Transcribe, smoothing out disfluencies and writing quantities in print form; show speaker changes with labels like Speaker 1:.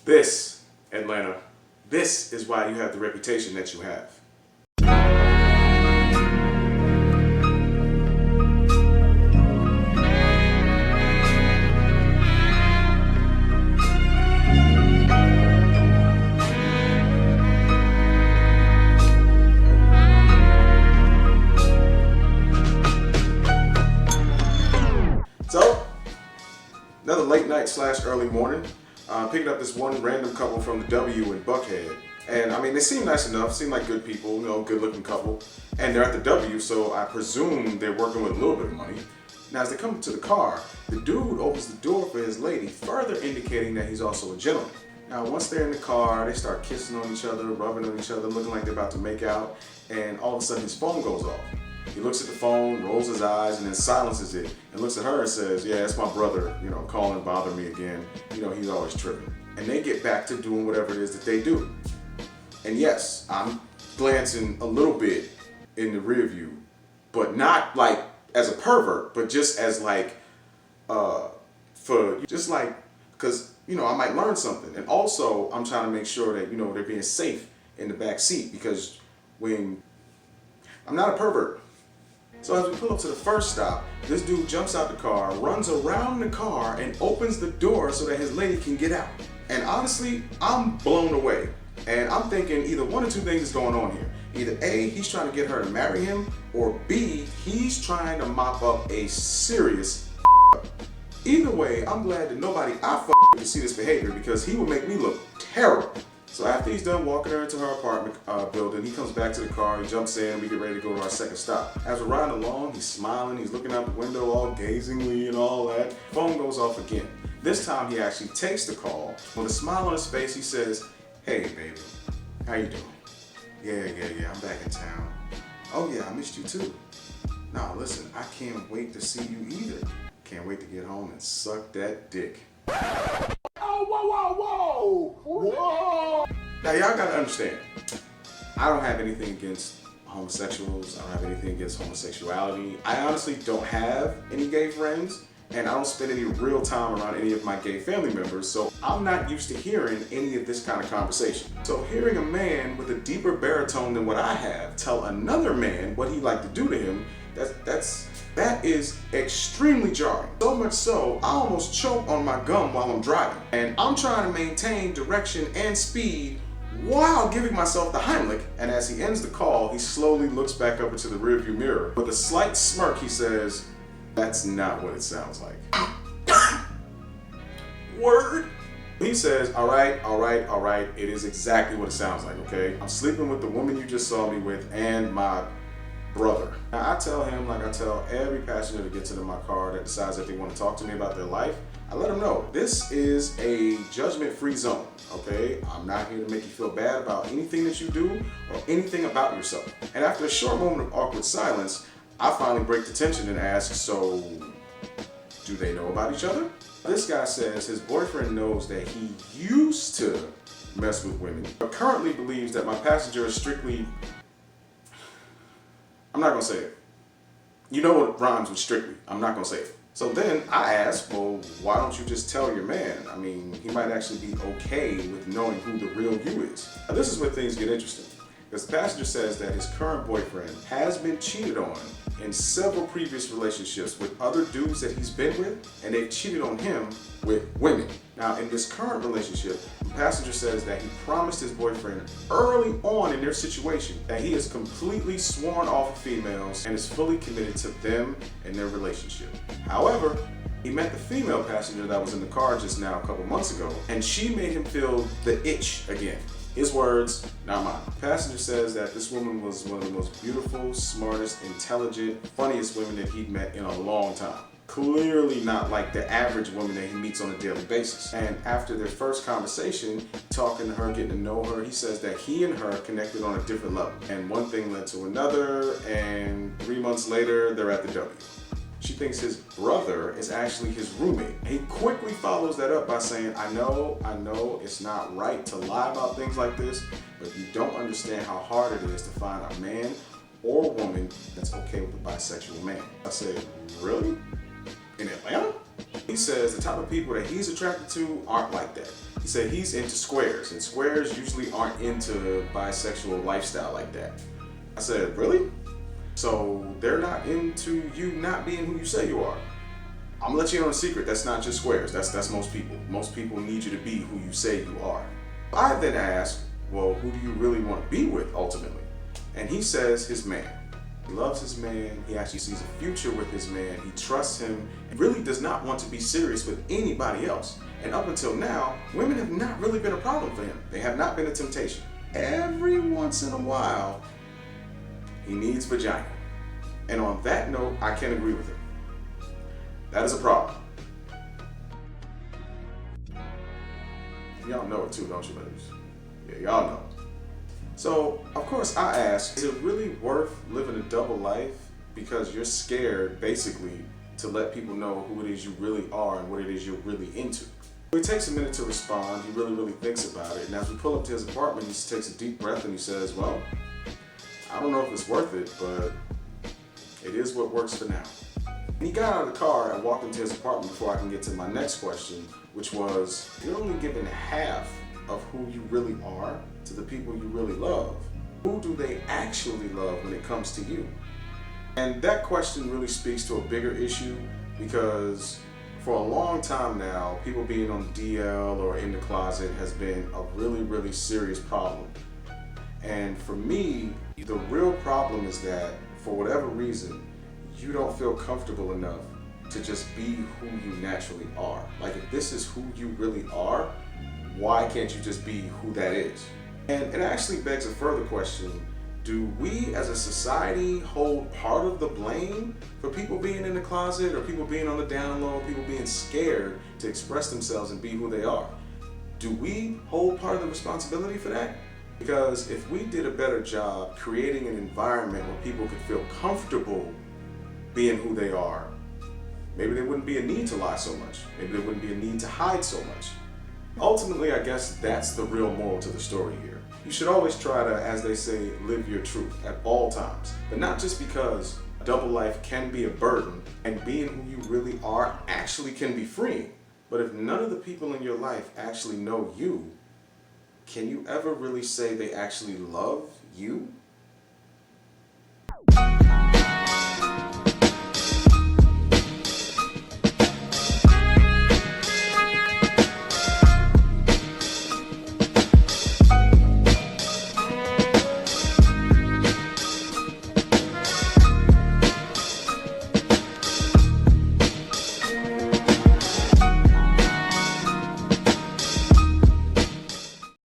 Speaker 1: This, Atlanta, this is why you have the reputation that you have. So, another late night / early morning. Picking up this one random couple from the W in Buckhead. And I mean, they seem nice enough, seem like good people, you know, good looking couple. And they're at the W, so I presume they're working with a little bit of money. Now, as they come to the car, the dude opens the door for his lady, further indicating that he's also a gentleman. Now, once they're in the car, they start kissing on each other, rubbing on each other, looking like they're about to make out. And all of a sudden, his phone goes off. He looks at the phone, rolls his eyes, and then silences it, and looks at her and says, yeah, it's my brother, you know, calling, bothering me again. You know, he's always tripping. And they get back to doing whatever it is that they do. And yes, I'm glancing a little bit in the rear view, but not like as a pervert, but just as like, because, you know, I might learn something. And also, I'm trying to make sure that, you know, they're being safe in the back seat, because when I'm not a pervert. So as we pull up to the first stop, this dude jumps out the car, runs around the car, and opens the door so that his lady can get out. And honestly, I'm blown away. And I'm thinking either one or two things is going on here. Either A, he's trying to get her to marry him, or B, he's trying to mop up a serious up. Either way, I'm glad that nobody I with to see this behavior, because he would make me look terrible. So after he's done walking her into her apartment building, he comes back to the car, he jumps in, we get ready to go to our second stop. As we're riding along, he's smiling, he's looking out the window all gazingly and all that. Phone goes off again. This time he actually takes the call. With a smile on his face, he says, hey baby, how you doing? Yeah, I'm back in town. Oh yeah, I missed you too. Nah, listen, I can't wait to see you either. Can't wait to get home and suck that dick. Whoa! Now y'all gotta understand, I don't have anything against homosexuals, I don't have anything against homosexuality. I honestly don't have any gay friends, and I don't spend any real time around any of my gay family members, so I'm not used to hearing any of this kind of conversation. So hearing a man with a deeper baritone than what I have tell another man what he like to do to him, that is extremely jarring. So much so, I almost choke on my gum while I'm driving. And I'm trying to maintain direction and speed while giving myself the Heimlich. And as he ends the call, he slowly looks back up into the rearview mirror. With a slight smirk, he says, that's not what it sounds like. Word? He says, all right, it is exactly what it sounds like, okay? I'm sleeping with the woman you just saw me with and my brother. Now I tell him, like I tell every passenger that gets into my car that decides that they want to talk to me about their life, I let them know this is a judgment-free zone, okay? I'm not here to make you feel bad about anything that you do or anything about yourself. And after a short moment of awkward silence, I finally break the tension and ask, so do they know about each other? This guy says his boyfriend knows that he used to mess with women, but currently believes that my passenger is strictly, I'm not gonna say it. You know what rhymes with strictly. I'm not gonna say it. So then I ask, well, why don't you just tell your man? I mean, he might actually be okay with knowing who the real you is. Now this is where things get interesting, because the passenger says that his current boyfriend has been cheated on in several previous relationships with other dudes that he's been with, and they've cheated on him with women. Now in this current relationship, the passenger says that he promised his boyfriend early on in their situation that he is completely sworn off of females and is fully committed to them and their relationship. However, he met the female passenger that was in the car just now a couple months ago, and she made him feel the itch again. His words, not mine. The passenger says that this woman was one of the most beautiful, smartest, intelligent, funniest women that he'd met in a long time. Clearly not like the average woman that he meets on a daily basis. And after their first conversation, talking to her, getting to know her, he says that he and her connected on a different level. And one thing led to another, and 3 months later, they're at the W. She thinks his brother is actually his roommate. He quickly follows that up by saying, I know it's not right to lie about things like this, but you don't understand how hard it is to find a man or woman that's okay with a bisexual man. I said, really? In Atlanta? He says the type of people that he's attracted to aren't like that. He said he's into squares, and squares usually aren't into bisexual lifestyle like that. I said, really? So they're not into you not being who you say you are? I'm gonna let you in on a secret. That's not just squares. That's most people. Most people need you to be who you say you are. I then asked, well, who do you really want to be with ultimately? And he says his man. He loves his man. He actually sees a future with his man. He trusts him and really does not want to be serious with anybody else. And up until now, women have not really been a problem for him. They have not been a temptation. Every once in a while, he needs vagina. And on that note, I can agree with him. That is a problem. Y'all know it too, don't you, ladies? Yeah, y'all know. So, of course, I asked, is it really worth living a double life because you're scared, basically, to let people know who it is you really are and what it is you're really into? He takes a minute to respond. He really thinks about it. And as we pull up to his apartment, he takes a deep breath and he says, well, I don't know if it's worth it, but it is what works for now. And he got out of the car and walked into his apartment before I can get to my next question, which was, you're only giving half of who you really are to the people you really love. Who do they actually love when it comes to you? And that question really speaks to a bigger issue because for a long time now, people being on DL or in the closet has been a really serious problem. And for me, the real problem is that for whatever reason, you don't feel comfortable enough to just be who you naturally are. Like if this is who you really are, why can't you just be who that is? And it actually begs a further question. Do we as a society hold part of the blame for people being in the closet or people being on the down low, people being scared to express themselves and be who they are? Do we hold part of the responsibility for that? Because if we did a better job creating an environment where people could feel comfortable being who they are, maybe there wouldn't be a need to lie so much. Maybe there wouldn't be a need to hide so much. Ultimately, I guess that's the real moral to the story here. You should always try to, as they say, live your truth at all times. But not just because double life can be a burden and being who you really are actually can be freeing. But if none of the people in your life actually know you, can you ever really say they actually love you?